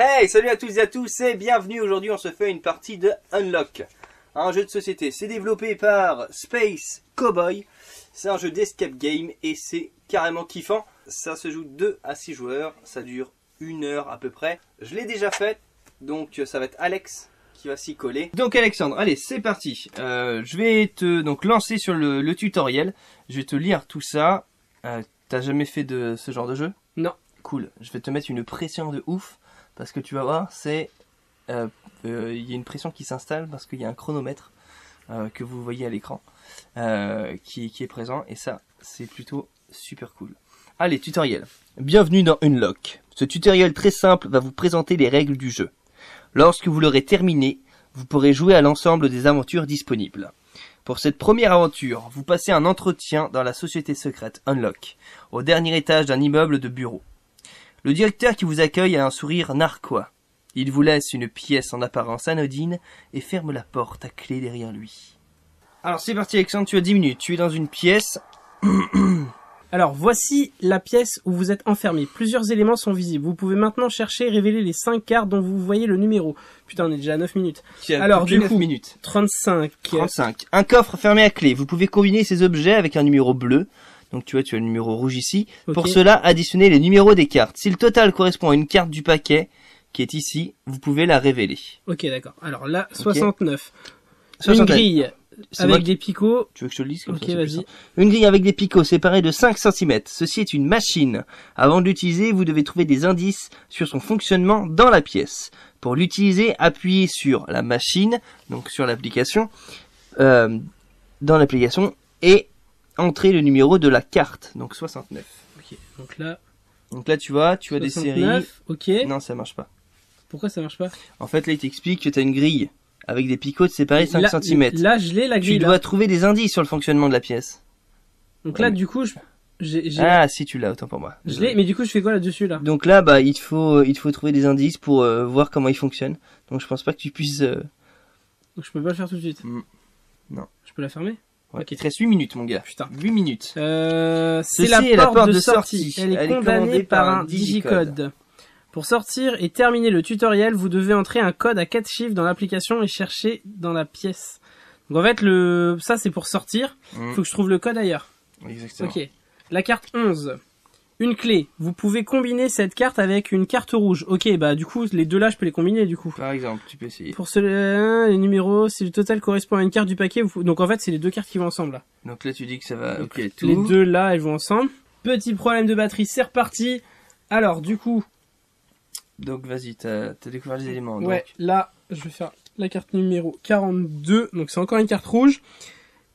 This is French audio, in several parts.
Hey, salut à toutes et à tous et bienvenue. Aujourd'hui on se fait une partie de Unlock, un jeu de société. C'est développé par Space Cowboy. C'est un jeu d'escape game et c'est carrément kiffant. Ça se joue 2 à 6 joueurs, ça dure 1 heure à peu près. Je l'ai déjà fait, donc ça va être Alex qui va s'y coller. Donc Alexandre, allez c'est parti. Je vais te lancer sur le tutoriel. Je vais te lire tout ça. T'as jamais fait de ce genre de jeu? Non. Cool, je vais te mettre une pression de ouf. Parce que tu vas voir, c'est y a une pression qui s'installe parce qu'il y a un chronomètre que vous voyez à l'écran qui est présent. Et ça, c'est plutôt super cool. Allez, tutoriel. Bienvenue dans Unlock. Ce tutoriel très simple va vous présenter les règles du jeu. Lorsque vous l'aurez terminé, vous pourrez jouer à l'ensemble des aventures disponibles. Pour cette première aventure, vous passez un entretien dans la société secrète Unlock, au dernier étage d'un immeuble de bureaux. Le directeur qui vous accueille a un sourire narquois. Il vous laisse une pièce en apparence anodine et ferme la porte à clé derrière lui. Alors c'est parti Alexandre, tu as 10 minutes. Tu es dans une pièce. Alors voici la pièce où vous êtes enfermé. Plusieurs éléments sont visibles. Vous pouvez maintenant chercher et révéler les 5 cartes dont vous voyez le numéro. Putain, on est déjà à 9 minutes. Alors du 9 minutes. 35. Un coffre fermé à clé. Vous pouvez combiner ces objets avec un numéro bleu. Donc tu vois, tu as le numéro rouge ici. Okay. Pour cela, additionnez les numéros des cartes. Si le total correspond à une carte du paquet, qui est ici, vous pouvez la révéler. Ok, d'accord. Alors là, 69. Okay. Une grille avec des picots. Tu veux que je te le dise comme okay, ça? Vas-y. Une grille avec des picots séparés de 5 cm. Ceci est une machine. Avant de l'utiliser, vous devez trouver des indices sur son fonctionnement dans la pièce. Pour l'utiliser, appuyez sur la machine, donc sur l'application, dans l'application, et entrez le numéro de la carte, donc 69. Ok, donc là tu vois, tu as des séries. Ok. Non, ça marche pas. Pourquoi ça marche pas? En fait, là, il t'explique que tu as une grille avec des picots séparés 5 cm. Là, je l'ai, la grille. Tu dois trouver des indices sur le fonctionnement de la pièce. Donc là, du coup, j'ai... Ah, si tu l'as, autant pour moi. Je l'ai, mais du coup, je fais quoi là-dessus, là? Donc là, bah, il te faut trouver des indices pour voir comment il fonctionne. Donc je pense pas que tu puisses... Donc je peux pas le faire tout de suite? Non. Je peux la fermer? Ouais. Ok, il te reste 8 minutes, mon gars. Putain. 8 minutes. C'est la porte de sortie. Elle est condamnée par un digicode. Pour sortir et terminer le tutoriel, vous devez entrer un code à 4 chiffres dans l'application et chercher dans la pièce. Donc en fait, ça c'est pour sortir. Faut que je trouve le code ailleurs. Exactement. Ok. La carte 11. Une clé. Vous pouvez combiner cette carte avec une carte rouge. Ok, bah du coup, les deux là, je peux les combiner du coup. Par exemple, tu peux essayer. Pour les numéros, si le total correspond à une carte du paquet, donc en fait, c'est les deux cartes qui vont ensemble là. Donc là, tu dis que ça va... Donc, ok, tout. Les deux là, elles vont ensemble. Petit problème de batterie, c'est reparti. Alors, du coup... Donc vas-y, t'as découvert les éléments. Ouais, donc. là, je vais faire la carte numéro 42. Donc c'est encore une carte rouge.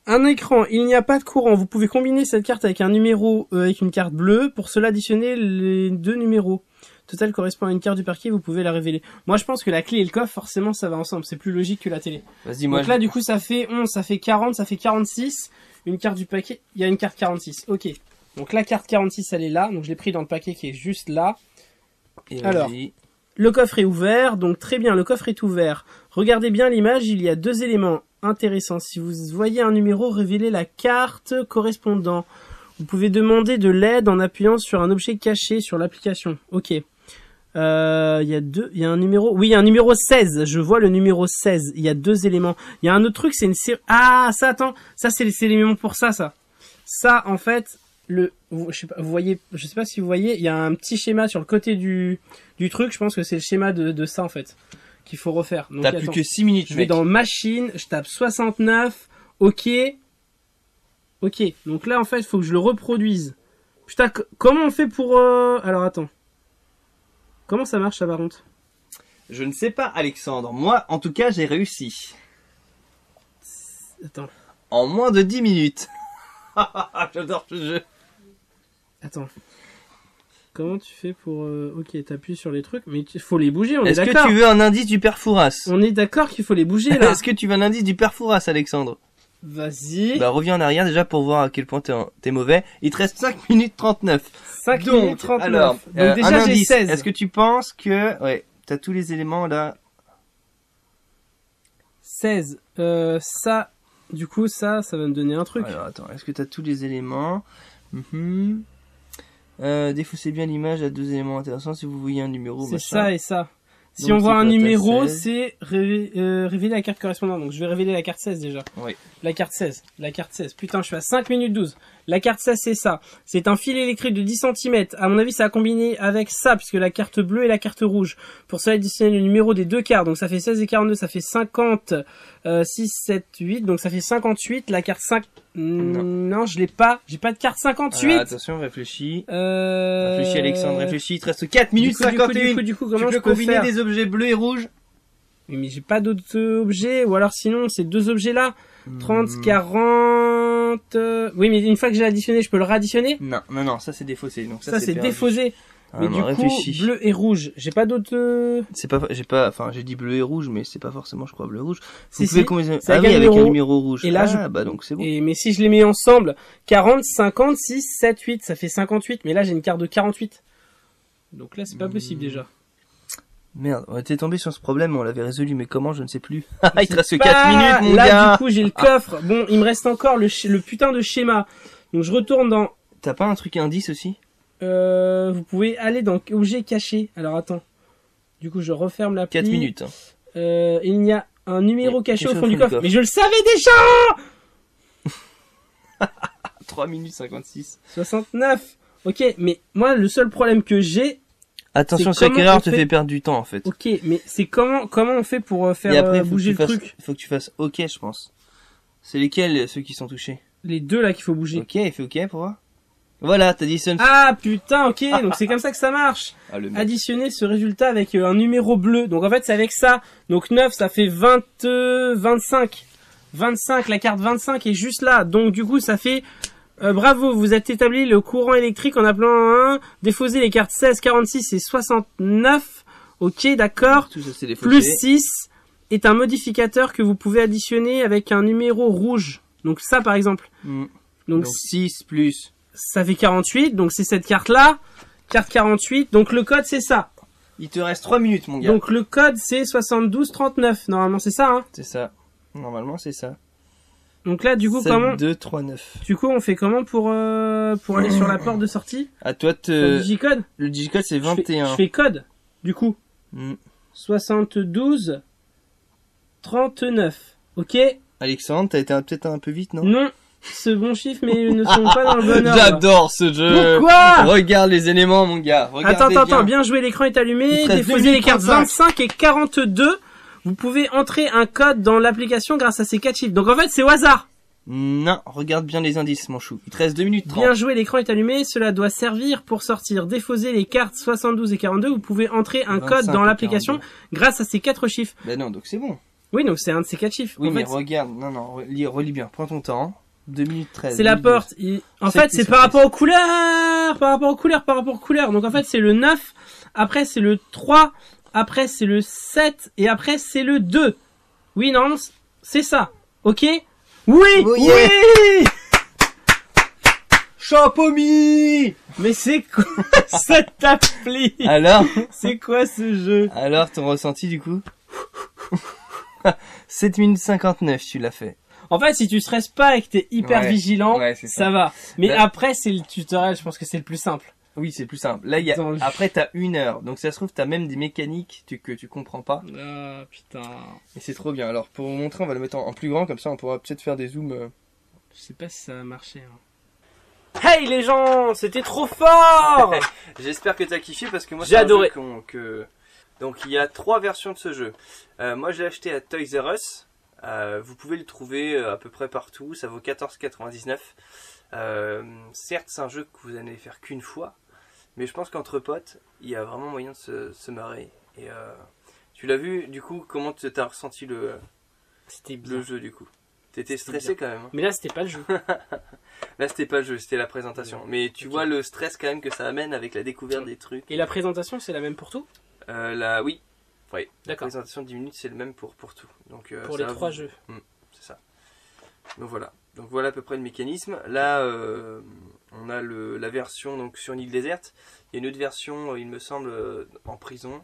Un écran, il n'y a pas de courant. Vous pouvez combiner cette carte avec un numéro, avec une carte bleue. Pour cela, additionner les deux numéros. Total correspond à une carte du parquet, vous pouvez la révéler. Moi, je pense que la clé et le coffre, forcément, ça va ensemble. C'est plus logique que la télé. Vas-y, moi. Donc là, du coup, ça fait 11, ça fait 40, ça fait 46. Une carte du paquet, il y a une carte 46. Ok. Donc la carte 46, elle est là. Donc je l'ai pris dans le paquet qui est juste là. Et alors, le coffre est ouvert. Donc très bien, le coffre est ouvert. Regardez bien l'image, il y a deux éléments intéressants. Si vous voyez un numéro, révélez la carte correspondant. Vous pouvez demander de l'aide en appuyant sur un objet caché sur l'application. Ok. Il y a un numéro. Oui, il y a un numéro 16. Je vois le numéro 16. Il y a deux éléments. Il y a un autre truc, c'est une série. Ah, ça, attends. Ça, c'est l'élément pour ça, ça. Ça, en fait, je sais pas, vous voyez, je sais pas si vous voyez, il y a un petit schéma sur le côté du truc. Je pense que c'est le schéma de ça, en fait, qu'il faut refaire. T'as plus que 6 minutes, je vais dans machine, je tape 69. Ok. Ok. Donc là, en fait, il faut que je le reproduise. Putain, comment on fait pour... Alors, attends. Comment ça marche, ça, par contre? Je ne sais pas, Alexandre. Moi, en tout cas, j'ai réussi. Attends. En moins de 10 minutes. J'adore ce jeu. Attends. Comment tu fais pour... Ok, t'appuies sur les trucs, mais il faut les bouger, on est d'accord. Est-ce que tu veux un indice du père Fouras? On est d'accord qu'il faut les bouger, là. Est-ce que tu veux un indice du père Fouras, Alexandre? Vas-y. Bah reviens en arrière déjà pour voir à quel point t'es mauvais. Il te reste 5 minutes 39. 5 minutes 39. Alors, donc déjà j'ai 16. Est-ce que tu penses que... Ouais, t'as tous les éléments là. 16. Ça, du coup, ça va me donner un truc. Alors attends, est-ce que t'as tous les éléments? Défaussez bien l'image à deux éléments intéressants si vous voyez un numéro. C'est ça et ça. Si Donc, on voit c'est un quoi, t'as numéro, 16. c'est révéler la carte correspondante. Donc je vais révéler la carte 16 déjà. Oui. La carte 16. La carte 16. Putain, je suis à 5 minutes 12. La carte 16, c'est ça. C'est un fil électrique de 10 cm. À mon avis, ça a combiné avec ça, puisque la carte bleue et la carte rouge. Pour ça, additionner le numéro des deux cartes. Donc ça fait 16 et 42, ça fait 50, 6, 7, 8. Donc ça fait 58. La carte 5... Non, je l'ai pas. J'ai pas de carte 58. Alors, attention, réfléchis. Réfléchis Alexandre, réfléchis. Il te reste 4 minutes 51. Du coup, Tu comment peux je peux combiner faire des objets bleus et rouges? Oui, mais j'ai pas d'autres objets. Ou alors sinon, ces deux objets-là. 30, 40... Oui, mais une fois que j'ai additionné, je peux le réadditionner? Non, ça c'est défaussé. Donc Ça, c'est perdu. défaussé. Ah, Mais non, du coup, réfléchis. bleu et rouge. J'ai pas d'autres... J'ai dit bleu et rouge, mais c'est pas forcément, je crois, bleu et rouge. Si, Vous pouvez si. combiner... C'est Ah avec oui, un avec un numéro. numéro rouge. Et là, bah donc c'est bon. Mais si je les mets ensemble, 40, 50, 6, 7, 8, ça fait 58. Mais là, j'ai une carte de 48. Donc là, c'est pas possible déjà. Merde, on était tombé sur ce problème, on l'avait résolu, mais comment, je ne sais plus. Il te C'est reste que pas- 4 minutes, mon là, gars. du coup, j'ai le coffre. Bon, il me reste encore le putain de schéma. Donc je retourne dans... T'as pas un truc indice aussi? Vous pouvez aller dans objet caché. Alors attends. Du coup, je referme l'appli. 4 minutes. Il y a un numéro Oui, caché au caché fond du coffre. coffre. Mais je le savais déjà! 3 minutes 56. 69. Ok, mais moi, le seul problème que j'ai... Attention, C'est chaque comment erreur on te fait- fait perdre du temps, en fait. Ok, mais c'est comment on fait pour faire Et après, bouger le truc? faut que tu fasses OK, je pense. C'est lesquels, ceux qui sont touchés? Les deux là qu'il faut bouger. OK, il fait OK pour voir. Voilà, t'additionnes. Ah putain, ok, donc c'est comme ça que ça marche. Ah, le mec. Additionner ce résultat avec un numéro bleu. Donc en fait, c'est avec ça. Donc 9, ça fait 20, 25. 25, la carte 25 est juste là. Donc du coup, ça fait... bravo, vous êtes établi le courant électrique en appelant un... Défausez les cartes 16, 46 et 69. Ok, d'accord. Tout ça, c'est des Plus faussés. 6 est un modificateur que vous pouvez additionner avec un numéro rouge. Donc ça, par exemple. Mm. Donc Donc 6 plus. ça fait 48. Donc c'est cette carte-là. Carte 48. Donc le code, c'est ça. Il te reste 3 minutes, mon gars. Donc le code, c'est 7239. Normalement, c'est ça, hein. C'est ça. Normalement, c'est ça. Donc là, du coup, 7, comment... 2, 3, 9. Du coup, on fait comment pour aller sur la porte de sortie? À toi Sur le digicode? le digicode, c'est 21. Je fais code, du coup. Mm. 72 39. Ok? Alexandre, t'as été peut-être un peu vite, non? Non. Ce bon chiffre, mais ne sont pas dans le bon ordre. J'adore ce jeu. Pourquoi? Regarde les éléments, mon gars. Regardez Attends, bien. bien joué, l'écran est allumé. Il te reste Déposez 2 les cartes 35. 25 et 42. Vous pouvez entrer un code dans l'application grâce à ces 4 chiffres. Donc en fait, c'est au hasard. Non, regarde bien les indices, mon chou. Il te reste 2 minutes 30. Bien joué, l'écran est allumé. Cela doit servir pour sortir. Défausez les cartes 72 et 42. Vous pouvez entrer un 25 code dans et l'application 42. grâce à ces 4 chiffres. Ben non, donc c'est bon. Oui, donc c'est un de ces 4 chiffres. Oui, En mais fait, regarde. Non, relis bien. Prends ton temps. 2 minutes 13. c'est la 2 minutes porte. En C'est fait, plus c'est par rapport aux couleurs. Par rapport aux couleurs. Donc en fait, c'est le 9. Après, c'est le 3. Après, c'est le 7. Et après, c'est le 2. Oui, non, c'est ça. Ok? Oui! Oh, Oui! yeah. Champomy. Mais c'est quoi cette appli? Alors, C'est quoi ce jeu? ton ressenti du coup? 7 minutes 59, tu l'as fait. En fait, si tu stresses pas et que t'es hyper Ouais. vigilant, Ouais, c'est ça ça. va. Mais Là- après, c'est le tutoriel, je pense que c'est le plus simple. Oui, c'est plus simple. Là, après, t'as 1 heure. Donc, ça se trouve, t'as même des mécaniques que tu comprends pas. Ah, putain. Et c'est trop bien. Alors, pour vous montrer, on va le mettre en plus grand. Comme ça, on pourra peut-être faire des zooms. Je sais pas si ça va marcher. Hein. Hey les gens, c'était trop fort! J'espère que t'as kiffé parce que moi, J'ai adoré. Donc, il y a 3 versions de ce jeu. Moi, je l'ai acheté à Toys R Us. Vous pouvez le trouver à peu près partout. Ça vaut 14,99. Certes, c'est un jeu que vous n'allez faire qu'une fois. Mais je pense qu'entre potes, il y a vraiment moyen de se marrer. Et tu l'as vu, du coup, comment tu as ressenti C'était bien. le jeu, du coup? T'étais C'était stressé bien. quand même, hein? Mais là, c'était pas le jeu. Là, c'était pas le jeu, c'était la présentation. Mais tu vois le stress quand même que ça amène avec la découverte des trucs. Et la présentation, c'est la même pour tout? Oui. La D'accord. présentation de 10 minutes, c'est le même pour tout. Donc, Pour ça les va 3 vous- jeux. C'est ça. Donc voilà à peu près le mécanisme. Là, on a la version donc sur une île déserte. Il y a une autre version, il me semble, en prison.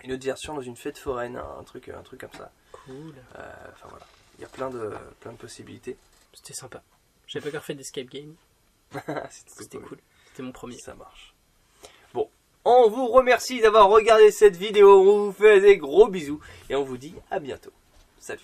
Une autre version dans une fête foraine, un truc comme ça. Cool. Enfin voilà, il y a plein de possibilités. C'était sympa. J'avais pas encore fait d'escape game. C'était cool. C'était mon premier. Ça marche. Bon, On vous remercie d'avoir regardé cette vidéo, on vous fait des gros bisous et on vous dit à bientôt. Salut.